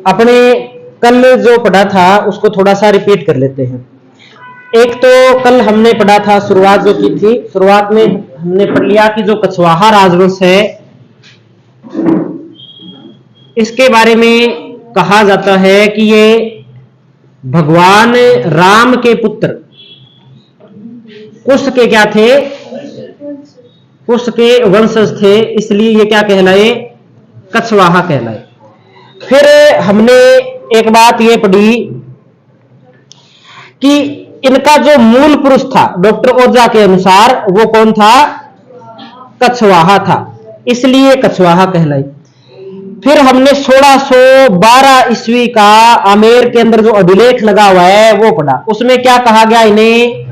अपने कल जो पढ़ा था उसको थोड़ा सा रिपीट कर लेते हैं। एक तो कल हमने पढ़ा था, शुरुआत जो की थी, शुरुआत में हमने पढ़ लिया कि जो कछवाहा राजवंश है इसके बारे में कहा जाता है कि ये भगवान राम के पुत्र कुश के क्या थे, कुश के वंशज थे, इसलिए ये क्या कहलाए, कछवाहा कहलाए। फिर हमने एक बात ये पढ़ी कि इनका जो मूल पुरुष था डॉक्टर ओझा के अनुसार वो कौन था, कछवाहा था, इसलिए कछवाहा कहलाई। फिर हमने 1612 ईस्वी का आमेर के अंदर जो अभिलेख लगा हुआ है वो पढ़ा। उसमें क्या कहा गया, इन्हें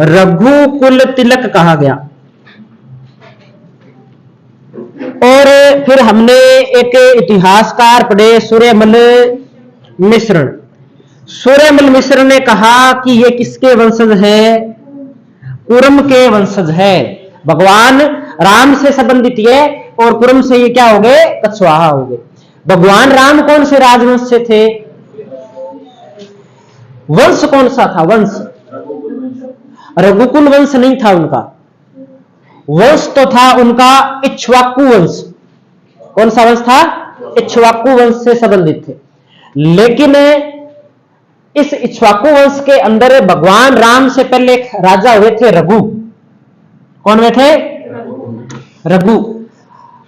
रघुकुल तिलक कहा गया। और फिर हमने एक इतिहासकार पढ़े सूर्यमल मिश्र। सूर्यमल मिश्र ने कहा कि ये किसके वंशज है, कुरम के वंशज है, भगवान राम से संबंधित है और कुरम से ये क्या हो गए, कछवाहा हो गए। भगवान राम कौन से राजवंश से थे, वंश कौन सा था, वंश रघुकुल वंश नहीं था उनका, वंश तो था उनका इक्ष्वाकु वंश। कौन सा वंश था, इक्ष्वाकु वंश से संबंधित थे। लेकिन इस इक्ष्वाकु वंश के अंदर भगवान राम से पहले एक राजा हुए थे रघु। कौन हुए थे, रघु।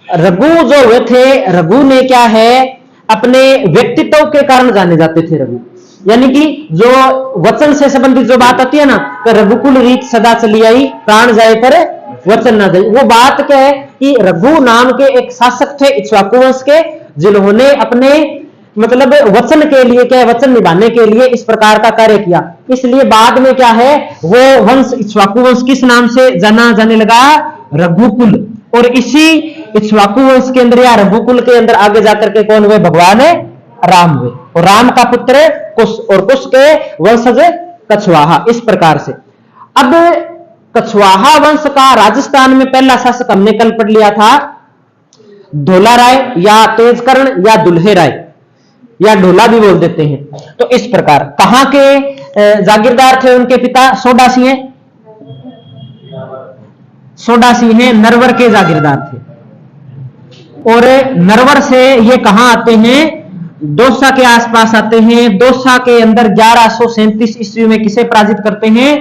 रघु जो हुए थे, रघु ने क्या है, अपने व्यक्तित्व के कारण जाने जाते थे रघु। यानी कि जो वचन से संबंधित जो बात आती है ना, तो रघुकुल रीत सदा चली आई, प्राण जाए पर वचन ना जाए, वो बात क्या है कि रघु नाम के एक शासक थे इक्ष्वाकु वंश के, जिन्होंने अपने मतलब वचन के लिए, क्या वचन निभाने के लिए इस प्रकार का कार्य किया। इसलिए बाद में क्या है, वो वंश इक्ष्वाकु वंश किस नाम से जाना जाने लगा, रघुकुल। और इसी इक्ष्वाकु वंश के अंदर या रघुकुल के अंदर आगे जाकर के कौन हुए, भगवान राम हुए, और राम का पुत्र कुश, और कुश के वंशज कछवाहा। इस प्रकार से अब कछवाहा वंश का राजस्थान में पहला शासक हमने कल पढ़ लिया था, धोला राय या तेजकर्ण या दुल्हे राय या ढोला भी बोल देते हैं। तो इस प्रकार कहां के जागीरदार थे, उनके पिता सोडासी हैं, सोडासी हैं, नरवर के जागीरदार थे। और नरवर से ये कहां आते हैं, दौसा के आसपास आते हैं। दौसा के अंदर 1137 ईस्वी में किसे पराजित करते हैं,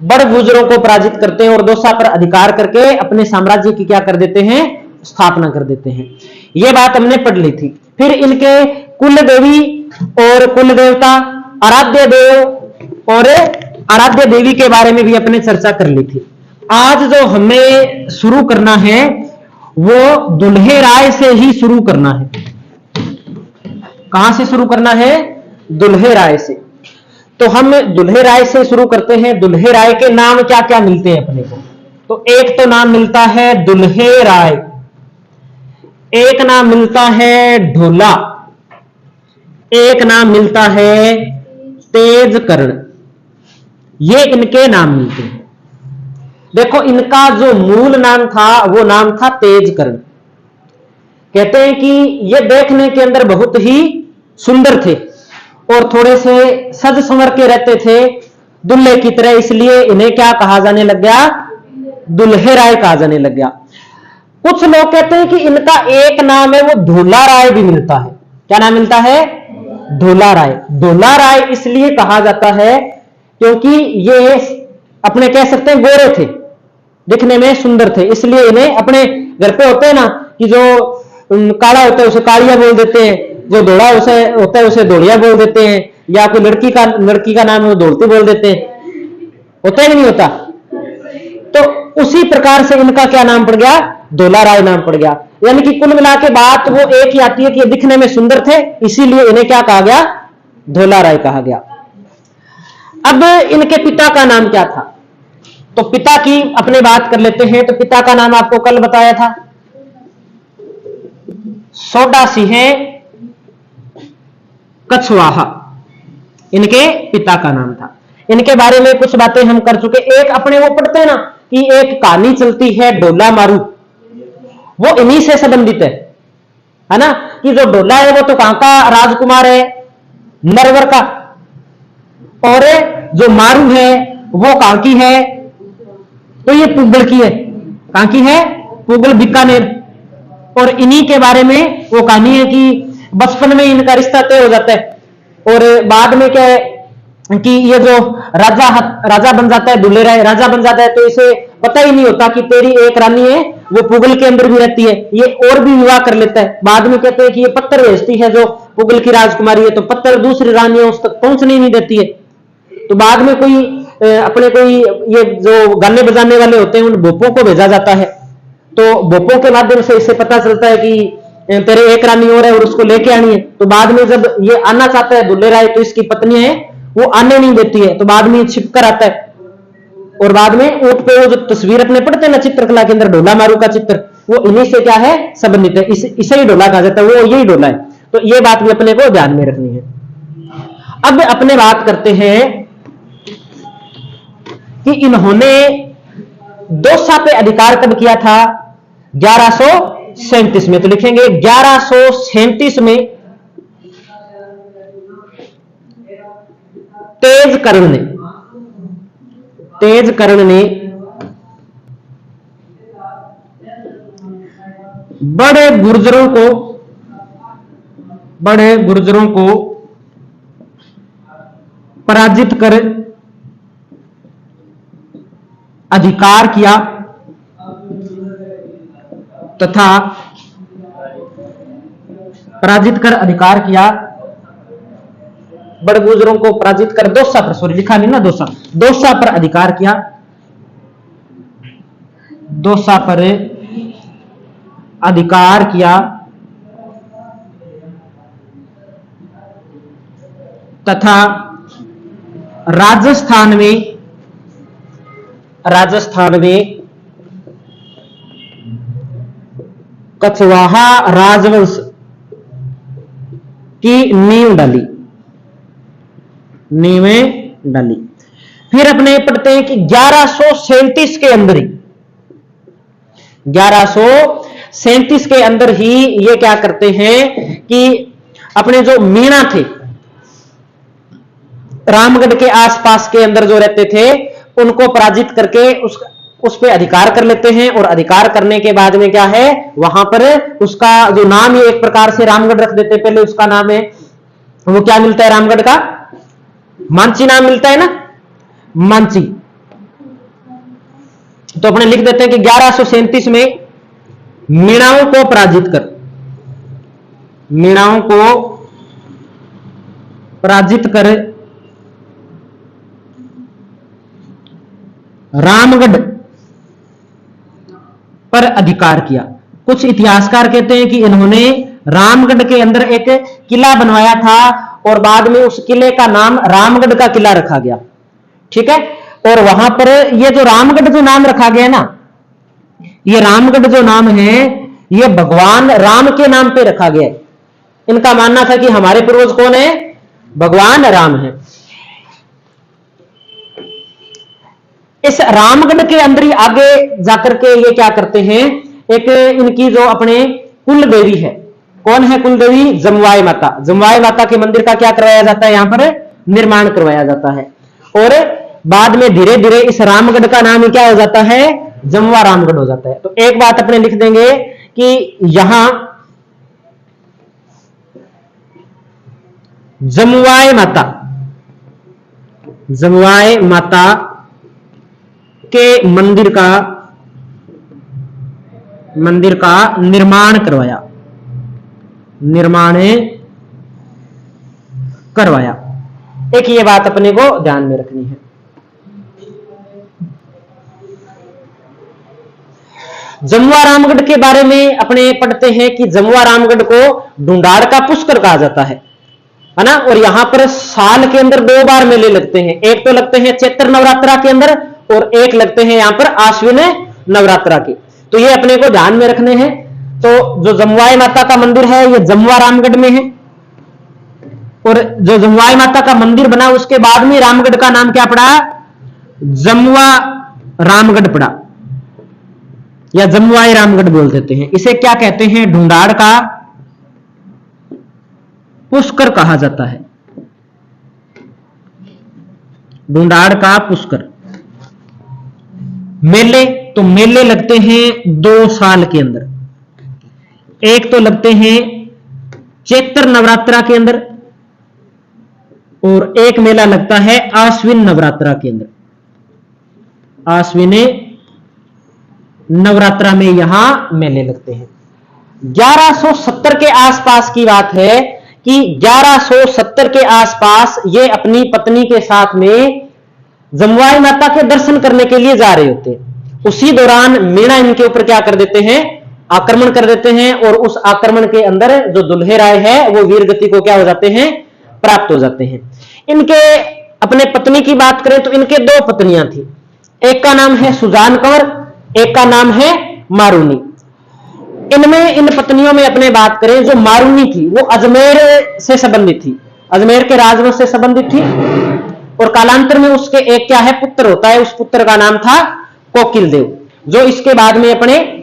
बड़ गुजरों को पराजित करते हैं और दौसा पर अधिकार करके अपने साम्राज्य की क्या कर देते हैं, स्थापना कर देते हैं। यह बात हमने पढ़ ली थी। फिर इनके कुल देवी और कुल देवता, आराध्य देव और आराध्य देवी के बारे में भी अपने चर्चा कर ली थी। आज जो हमें शुरू करना है वो दुल्हे राय से ही शुरू करना है। कहां से शुरू करना है, दुल्हे राय से। तो हम दुल्हे राय से शुरू करते हैं। दुल्हे राय के नाम क्या क्या मिलते हैं अपने को, तो एक तो नाम मिलता है दुल्हे राय, एक नाम मिलता है ढोला, एक नाम मिलता है तेजकर्ण। ये इनके नाम मिलते हैं। देखो इनका जो मूल नाम था वो नाम था तेजकर्ण। कहते हैं कि ये देखने के अंदर बहुत ही सुंदर थे और थोड़े से सज संवर के रहते थे, दुल्हे की तरह, इसलिए इन्हें क्या कहा जाने लग गया, दुल्हे राय कहा जाने लग गया। कुछ लोग कहते हैं कि इनका एक नाम है वो ढोला राय भी मिलता है। क्या नाम मिलता है, ढोला राय। ढोला राय इसलिए कहा जाता है क्योंकि ये अपने कह सकते हैं गोरे थे, दिखने में सुंदर थे, इसलिए इन्हें अपने घर पे होते हैं ना कि जो काला होता है उसे कालिया बोल देते हैं, जो धोड़ा उसे होता है उसे धोड़िया बोल देते हैं, या कोई लड़की का नाम है वो दौड़ती बोल देते हैं, होता है नहीं होता। तो उसी प्रकार से इनका क्या नाम पड़ गया, ढोला राय नाम पड़ गया। यानी कि कुल मिला के बात वो एक ही आती है कि दिखने में सुंदर थे, इसीलिए इन्हें क्या कहा गया, ढोला राय कहा गया। अब इनके पिता का नाम क्या था, तो पिता की अपने बात कर लेते हैं। तो पिता का नाम आपको कल बताया था, सोडासी है कछवाहा, इनके पिता का नाम था। इनके बारे में कुछ बातें हम कर चुके। एक अपने वो पढ़ते हैं ना कि एक कहानी चलती है डोला मारू, वो इन्हीं से संबंधित है ना, कि जो डोला है वो तो कहां का राजकुमार है, नरवर का, और जो मारू है वो कहां की है, तो ये पुगल की है। कहां की है? पुगल, बीकानेर। और इन्हीं के बारे में वो कहानी है कि बचपन में इनका रिश्ता तय हो जाता है, और बाद में क्या है कि ये जो राजा बन जाता है, दुलेराय राजा बन जाता है, तो इसे पता ही नहीं होता कि तेरी एक रानी है वो पुगल के अंदर भी रहती है, ये और भी विवाह कर लेता है। बाद में कहते हैं कि ये पत्थर भेजती है जो पुगल की राजकुमारी है, तो पत्थर दूसरी रानी उस तक पहुंचने नहीं देती है। तो बाद में कोई ये जो गाने बजाने वाले होते हैं उन भोपों को भेजा जाता है, तो भोपों के माध्यम से इसे पता चलता है कि तेरे एक रानी और है और उसको लेके आनी है। तो बाद में जब ये आना चाहता है दुलेराय, तो इसकी पत्नी है वो आने नहीं देती है, तो बाद में छिप कर आता है, और बाद में ऊंट पे वो जो तस्वीर अपने पढ़ते हैं ना चित्रकला के अंदर, डोला मारू का चित्र, वो इन्हीं से क्या है संबंधित है, इसे ही डोला कहा जाता है, वो यही डोला है। तो ये बात भी अपने को ध्यान में रखनी है। अब अपने बात करते हैं कि इन्होंने दोसा पे अधिकार कब किया था? 1137 में। तो लिखेंगे 1137 में तेज कर्ण ने बड़े गुर्जरों को पराजित कर अधिकार किया तथा बड़े गुर्जरों को पराजित कर दोसा पर, सॉरी लिखा नहीं ना, दोसा पर अधिकार किया, दोसा पर अधिकार किया तथा राजस्थान में कछवाहा राजवंश की नींव डाली। फिर अपने पढ़ते हैं कि 1137 के अंदर ही ये क्या करते हैं कि अपने जो मीणा थे रामगढ़ के आसपास के अंदर जो रहते थे उनको पराजित करके उस पे अधिकार कर लेते हैं, और अधिकार करने के बाद में क्या है वहां पर उसका जो नाम है एक प्रकार से रामगढ़ रख देते हैं। पहले उसका नाम है वो क्या मिलता है रामगढ़ का? मांची नाम मिलता है ना, मांची। तो अपने लिख देते हैं कि 1137 में मीणाओं को पराजित कर रामगढ़ पर अधिकार किया। कुछ इतिहासकार कहते हैं कि इन्होंने रामगढ़ के अंदर एक किला बनवाया था और बाद में उस किले का नाम रामगढ़ का किला रखा गया, ठीक है। और वहां पर ये जो रामगढ़ जो नाम रखा गया ना, ये रामगढ़ जो नाम है ये भगवान राम के नाम पे रखा गया है। इनका मानना था कि हमारे पूर्वज कौन है? भगवान राम है। इस रामगढ़ के अंदर ही आगे जाकर के ये क्या करते हैं, एक इनकी जो अपने कुल देवी है, कौन है कुल देवी? जमुआई माता। जमुआई माता के मंदिर का क्या करवाया जाता है? यहां पर निर्माण करवाया जाता है। और बाद में धीरे धीरे इस रामगढ़ का नाम क्या हो जाता है? जमुआ रामगढ़ हो जाता है। तो एक बात अपने लिख देंगे कि यहां जमुआई माता के मंदिर का निर्माण करवाया। एक ये बात अपने को ध्यान में रखनी है। जमुआ रामगढ़ के बारे में अपने पढ़ते हैं कि जमुआ रामगढ़ को ढूंढाड़ का पुष्कर कहा जाता है ना। और यहां पर साल के अंदर 2 बार मेले लगते हैं। एक तो लगते हैं चैत्र नवरात्रा के अंदर और एक लगते हैं यहां पर आश्विन नवरात्रा के। तो ये अपने को ध्यान में रखने हैं। तो जो जमुआई माता का मंदिर है ये जमुआ रामगढ़ में है, और जो जमुआई माता का मंदिर बना उसके बाद में रामगढ़ का नाम क्या पड़ा? जमुआ रामगढ़ पड़ा, या जमुआई रामगढ़ बोल देते हैं। इसे क्या कहते हैं? ढूंढाड़ का पुष्कर कहा जाता है। ढूंढाड़ का पुष्कर। मेले, तो मेले लगते हैं 2 साल के अंदर। एक तो लगते हैं चैत्र नवरात्रा के अंदर, और एक मेला लगता है आश्विन नवरात्रा के अंदर। आश्विन नवरात्रा में यहां मेले लगते हैं। 1170 के आसपास की बात है कि 1170 के आसपास ये अपनी पत्नी के साथ में जमुआई माता के दर्शन करने के लिए जा रहे होते हैं। उसी दौरान मीणा इनके ऊपर क्या कर देते हैं? आक्रमण कर देते हैं, और उस आक्रमण के अंदर जो दुल्हे राय है वो वीर गति को क्या हो जाते हैं? प्राप्त हो जाते हैं। इनके अपने पत्नी की बात करें तो इनके 2 पत्नियां थी। एक का नाम है सुजान कंवर, एक का नाम है मारूनी। इनमें इन पत्नियों में अपने बात करें, जो मारूनी थी वो अजमेर से संबंधित थी, अजमेर के राजवंश से संबंधित थी, और कालांतर में उसके एक क्या है? पुत्र होता है। उस पुत्र का नाम था कोकिल देव, जो इसके बाद में अपने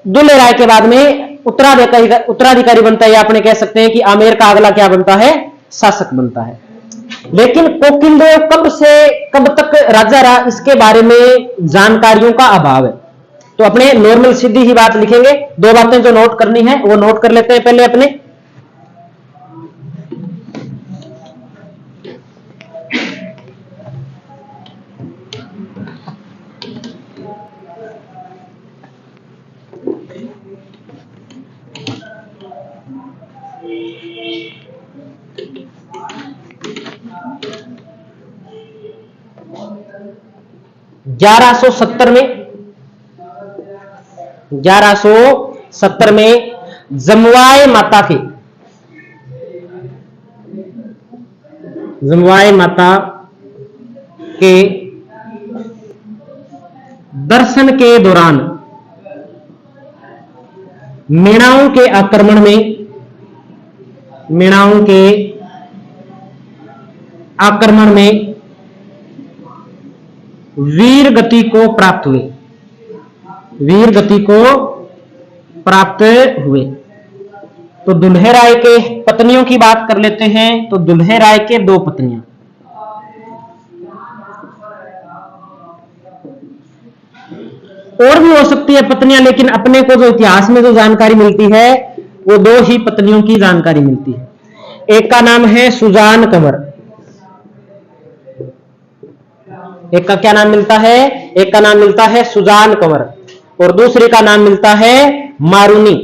दुल्हे राय के बाद में उत्तराधिकारी बनता है, या अपने कह सकते हैं कि आमेर का अगला क्या बनता है? शासक बनता है। लेकिन कोकिल देव कब से कब तक राजा रहा, इसके बारे में जानकारियों का अभाव है। तो अपने नॉर्मल सीधी ही बात लिखेंगे। 2 बातें जो नोट करनी है वो नोट कर लेते हैं पहले अपने। ग्यारह सौ सत्तर में जमुआई माता के दर्शन के दौरान मीणाओं के आक्रमण में वीर गति को प्राप्त हुए। तो दुल्हे राय के पत्नियों की बात कर लेते हैं। तो दुल्हे राय के 2 पत्नियां, और भी हो सकती है पत्नियां, लेकिन अपने को जो इतिहास में जो जानकारी मिलती है वो 2 ही पत्नियों की जानकारी मिलती है। एक का नाम है सुजान कंवर, एक का क्या नाम मिलता है? एक का नाम मिलता है सुजान कंवर, और दूसरे का नाम मिलता है मारूनी।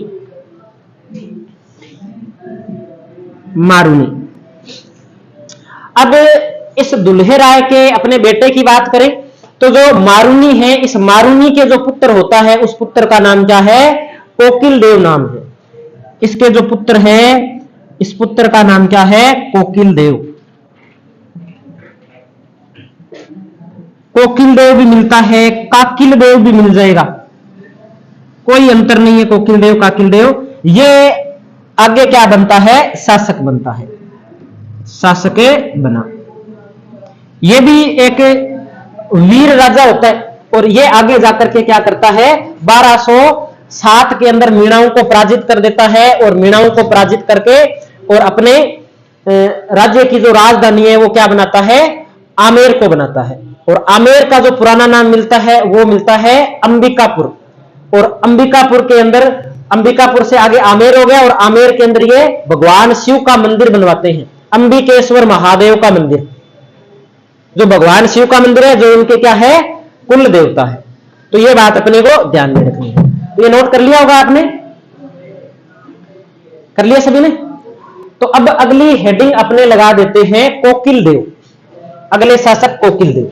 अब इस दुल्हे राय के अपने बेटे की बात करें तो जो मारूनी है, इस मारूनी के जो पुत्र होता है उस पुत्र का नाम क्या है? कोकिल देव नाम है। इसके जो पुत्र है, इस पुत्र का नाम क्या है? कोकिल देव। कोकिल देव भी मिलता है, काकिल देव भी मिल जाएगा, कोई अंतर नहीं है। कोकिल देव, काकिल देव, ये आगे क्या बनता है? शासक बनता है, शासक बना। ये भी एक वीर राजा होता है, और ये आगे जाकर के क्या करता है? 1207 के अंदर मीणाओं को पराजित कर देता है, और मीणाओं को पराजित करके और अपने राज्य की जो राजधानी है वो क्या बनाता है? आमेर को बनाता है। और आमेर का जो पुराना नाम मिलता है वो मिलता है अंबिकापुर, और अंबिकापुर के अंदर, अंबिकापुर से आगे आमेर हो गया, और आमेर के अंदर ये भगवान शिव का मंदिर बनवाते हैं, अंबिकेश्वर महादेव का मंदिर। जो भगवान शिव का मंदिर है, जो उनके क्या है? कुल देवता है। तो ये बात अपने को ध्यान में रखनी है। तो ये नोट कर लिया होगा आपने, कर लिया सभी ने? तो अब अगली हेडिंग अपने लगा देते हैं कोकिल देव, अगले शासक कोकिल देव।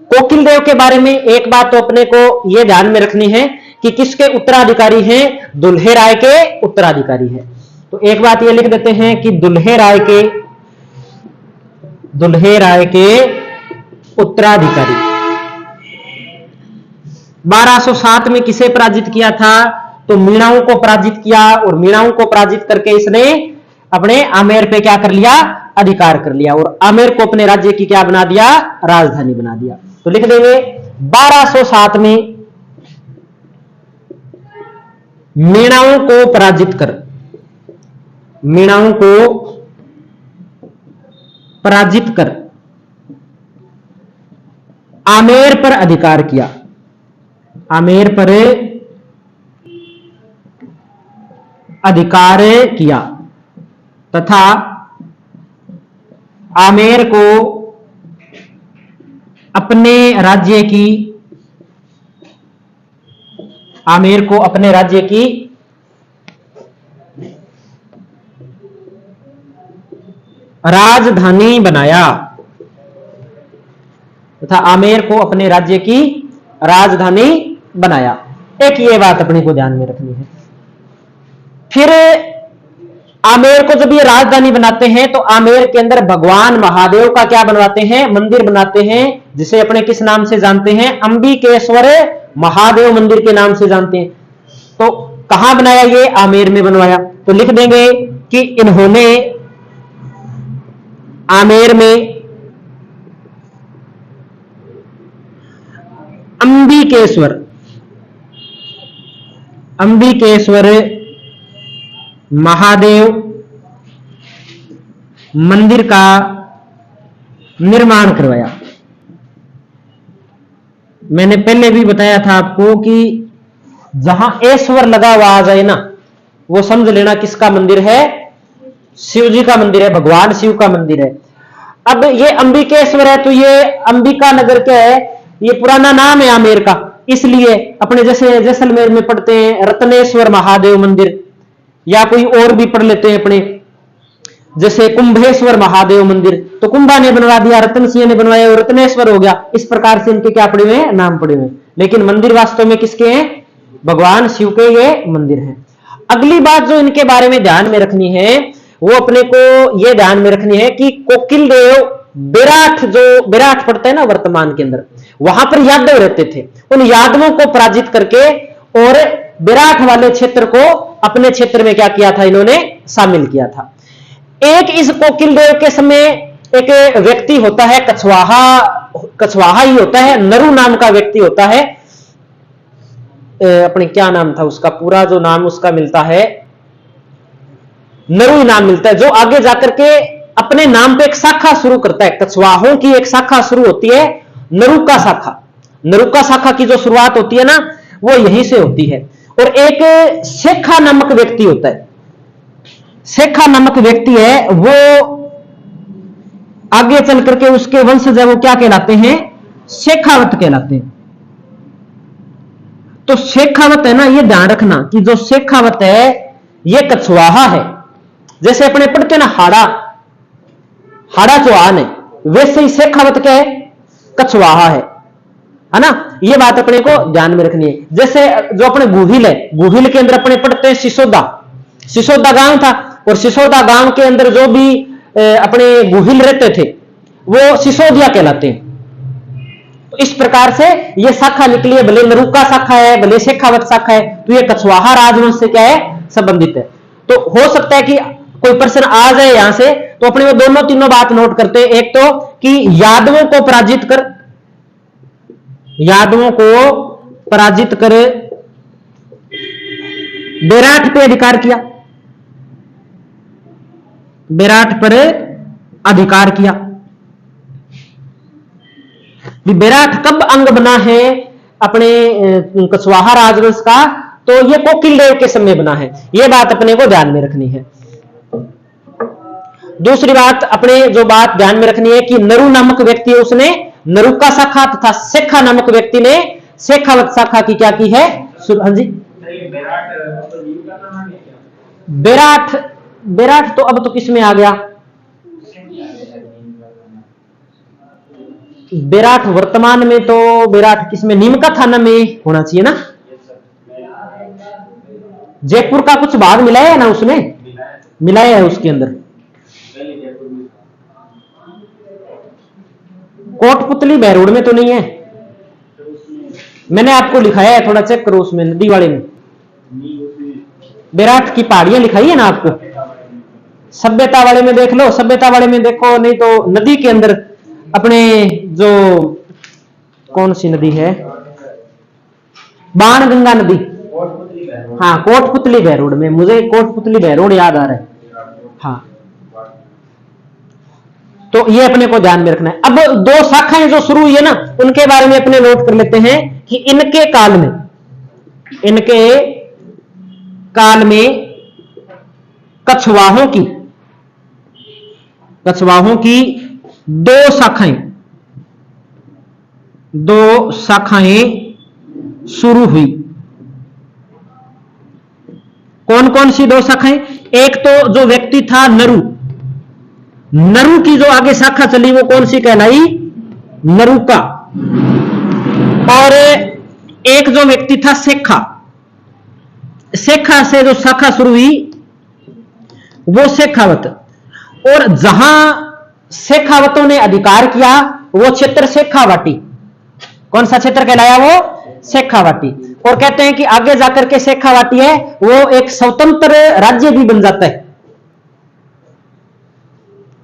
कोकिल कोकिल देव के बारे में एक बात तो अपने को यह ध्यान में रखनी है कि किसके उत्तराधिकारी हैं, दुल्हे राय के उत्तराधिकारी हैं। तो एक बात यह लिख देते हैं कि दुल्हे राय के उत्तराधिकारी। 1207 में किसे पराजित किया था? तो मीणाओं को पराजित किया, और मीणाओं को पराजित करके इसने अपने आमेर पे क्या कर लिया? अधिकार कर लिया, और आमेर को अपने राज्य की क्या बना दिया? राजधानी बना दिया। तो लिख देंगे 1207 में मीणाओं को पराजित कर, मीणाओं को पराजित कर आमेर पर अधिकार किया, आमेर पर अधिकार किया तथा आमेर को अपने राज्य की, आमेर को अपने राज्य की राजधानी बनाया, तथा आमेर को अपने राज्य की राजधानी बनाया। एक ये बात अपने को ध्यान में रखनी है। फिर आमेर को जब ये राजधानी बनाते हैं तो आमेर के अंदर भगवान महादेव का क्या बनवाते हैं? मंदिर बनाते हैं, जिसे अपने किस नाम से जानते हैं? अंबिकेश्वर महादेव मंदिर के नाम से जानते हैं। तो कहां बनाया? ये आमेर में बनवाया। तो लिख देंगे कि इन्होंने आमेर में अंबिकेश्वर महादेव मंदिर का निर्माण करवाया। मैंने पहले भी बताया था आपको कि जहां ऐश्वर लगा हुआ आ जाए ना, वो समझ लेना किसका मंदिर है? शिव जी का मंदिर है, भगवान शिव का मंदिर है। अब ये अंबिकेश्वर है तो ये अंबिका नगर क्या है? ये पुराना नाम है आमेर का, इसलिए अपने जैसे जैसलमेर में पढ़ते हैं रत्नेश्वर महादेव मंदिर, या कोई और भी पढ़ लेते हैं अपने, जैसे कुंभेश्वर महादेव मंदिर, तो कुंभा ने बनवा दिया, रतन सिंह ने बनवाया, और रत्नेश्वर हो गया। इस प्रकार से इनके क्या पड़े हुए? नाम पड़े हुए। लेकिन मंदिर वास्तव में किसके हैं? भगवान शिव के ये मंदिर हैं। अगली बात जो इनके बारे में ध्यान में रखनी है, वो अपने को यह ध्यान में रखनी है कि कोकिल देव बेराठ, जो बेराठ पड़ता है ना वर्तमान के अंदर, वहां पर यादव रहते थे। उन यादवों को पराजित करके और बेराठ वाले क्षेत्र को अपने क्षेत्र में क्या किया था? इन्होंने शामिल किया था। एक इस कोकिल देव के समय एक व्यक्ति होता है, कछवाहा ही होता है, नरु नाम का व्यक्ति होता है। अपने क्या नाम था उसका? पूरा जो नाम उसका मिलता है, नरु नाम मिलता है, जो आगे जाकर के अपने नाम पे एक शाखा शुरू करता है। कछवाहों की एक शाखा शुरू होती है, नरुका शाखा। नरुका शाखा की जो शुरुआत होती है ना, वो यहीं से होती है। और एक शेखा नामक व्यक्ति होता है, शेखा नामक व्यक्ति है, वो आगे चल करके उसके वंशज है, वो क्या कहलाते हैं? शेखावत कहलाते हैं। तो शेखावत है ना, ये ध्यान रखना कि जो शेखावत है ये कछवाहा है। जैसे अपने पढ़ते हैं ना हाड़ा चौहान है, वैसे ही शेखावत क्या है? कछवाहा है ना। ये बात अपने को ध्यान में रखनी है। जैसे जो अपने गुहिल है, गुहिल के अंदर अपने पढ़ते हैं सिसोदा गांव था, और सिसोदा गांव के अंदर जो भी अपने गुहिल रहते थे वो सिसोदिया कहलाते हैं। तो इस प्रकार से ये शाखा निकली है, भले नरुका शाखा है, भले शेखावत शाखा है, तो ये कछवाहा राजवंश से क्या है? संबंधित है। तो हो सकता है कि कोई प्रश्न आ जाए यहां से, तो अपने वो दोनों तीनों बात नोट करते हैं। एक तो कि यादवों को पराजित कर बेराठ पे अधिकार किया, बेराठ पर अधिकार किया। बेराठ कब अंग बना है अपने कछवाहा राजवंश का? तो ये कोकिल देव के समय बना है। ये बात अपने को ध्यान में रखनी है। दूसरी बात अपने जो बात ध्यान में रखनी है कि नरु नामक व्यक्ति है, उसने नरुका शाखा तथा शेखा नामक व्यक्ति ने शेखावत शाखा की क्या की है? हाँ जी, बेराठ तो अब तो किस में आ गया? विराट वर्तमान में तो विराट किसमें, नीमका थाना में होना चाहिए ना। जयपुर का कुछ भाग मिलाया है ना, उसमें मिलाया है उसके अंदर। कोटपुतली बहरोड में तो नहीं है, मैंने आपको लिखाया है, थोड़ा चेक करो उसमें, नदी वाले में विराट की पहाड़ियां लिखाई है ना आपको। सभ्यता वाले में देख लो, सभ्यता वाले में देखो, नहीं तो नदी के अंदर अपने जो कौन सी नदी है, बाणगंगा नदी, हाँ कोटपुतली बहरोड में, मुझे कोटपुतली बहरोड याद आ रहा है। हाँ तो ये अपने को ध्यान में रखना है। अब दो शाखाएं जो शुरू हुई है ना, उनके बारे में अपने नोट कर लेते हैं कि इनके काल में कछवाहों की दो शाखाएं शुरू हुई। कौन कौन सी दो शाखाएं? एक तो जो व्यक्ति था नरु की जो आगे शाखा चली वो कौन सी कहलाई? नरुका। और एक जो व्यक्ति था शेखा से जो शाखा शुरू हुई वो शेखावत। और जहां शेखावतों ने अधिकार किया वो क्षेत्र शेखावाटी। कौन सा क्षेत्र कहलाया? वो शेखावाटी। और कहते हैं कि आगे जाकर के शेखावाटी है वो एक स्वतंत्र राज्य भी बन जाता है।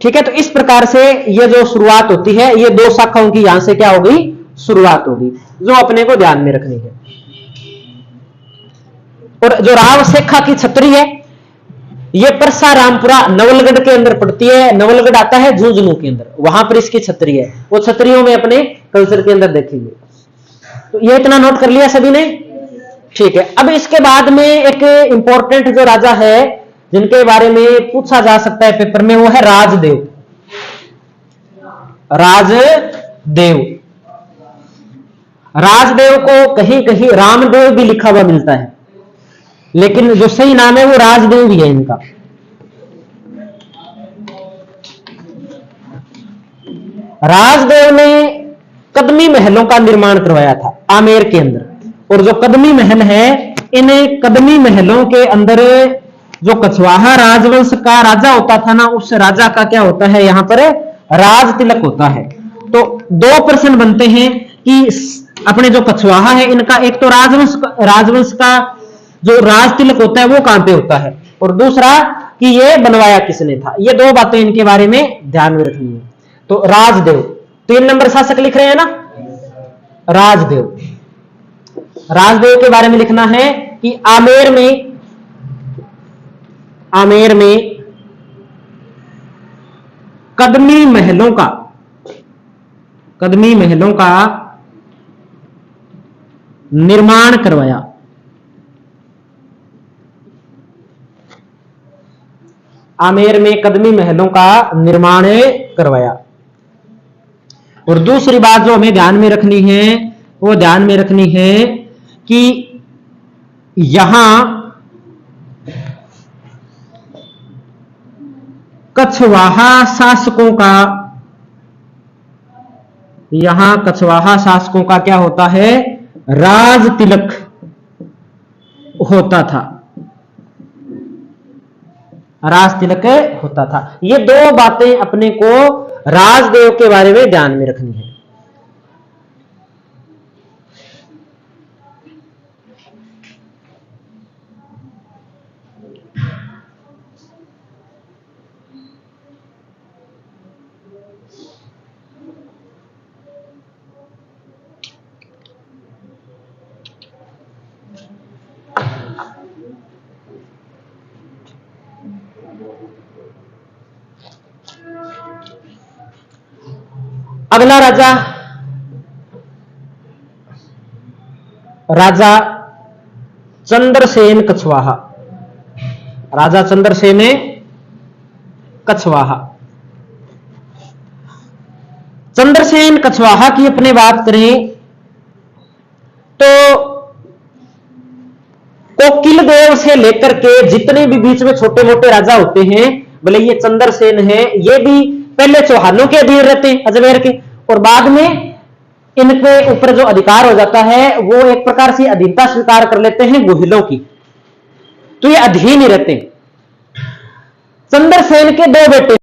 ठीक है, तो इस प्रकार से ये जो शुरुआत होती है, ये दो शाखाओं की यहां से क्या होगी? शुरुआत होगी, जो अपने को ध्यान में रखनी है। और जो राव शेखा की छतरी है, ये परसा रामपुरा नवलगढ़ के अंदर पड़ती है। नवलगढ़ आता है झुंझुनू के अंदर, वहां पर इसकी छतरी है। वो छतरियों में अपने कल्चर के अंदर देखेंगे। तो ये इतना नोट कर लिया सभी ने? ठीक है। अब इसके बाद में एक इंपॉर्टेंट जो राजा है जिनके बारे में पूछा जा सकता है पेपर में, वो है राजदेव। राजदेव को कहीं कहीं रामदेव भी लिखा हुआ मिलता है, लेकिन जो सही नाम है वो राजदेव ही है इनका। राजदेव ने कदमी महलों का निर्माण करवाया था आमेर के अंदर। और जो कदमी महल है, इन कदमी महलों के अंदर जो कछवाहा राजवंश का राजा होता था ना, उस राजा का क्या होता है यहाँ पर? राज तिलक होता है। तो दो प्रश्न बनते हैं कि अपने जो कछवाहा है इनका, एक तो राजवंश का जो राज तिलक होता है वो कहां पे होता है, और दूसरा कि ये बनवाया किसने था। ये दो बातें इनके बारे में ध्यान में रखनी है। तो राजदेव 3 नंबर शासक लिख रहे हैं ना, राजदेव के बारे में लिखना है कि आमेर में कदमी महलों का निर्माण करवाया। आमेर में कदमी महलों का निर्माण करवाया। और दूसरी बात जो हमें ध्यान में रखनी है, वो ध्यान में रखनी है कि यहां कछवाहा शासकों का क्या होता है? राज तिलक होता था। ये दो बातें अपने को राजदेव के बारे में ध्यान में रखनी है। अगला राजा चंद्रसेन कछवाहा। राजा चंद्रसेन कछवाहा। चंद्रसेन कछवाहा की अपने बात करें तो कोकिल देव से लेकर के जितने भी बीच में छोटे मोटे राजा होते हैं, भले ये चंद्रसेन है, ये भी पहले चौहानों के अधीन रहते हैं, अजमेर के, और बाद में इनके ऊपर जो अधिकार हो जाता है वो एक प्रकार से अधीनता स्वीकार कर लेते हैं गुहिलों की, तो ये अधीन ही रहते हैं। चंद्रसेन के दो बेटे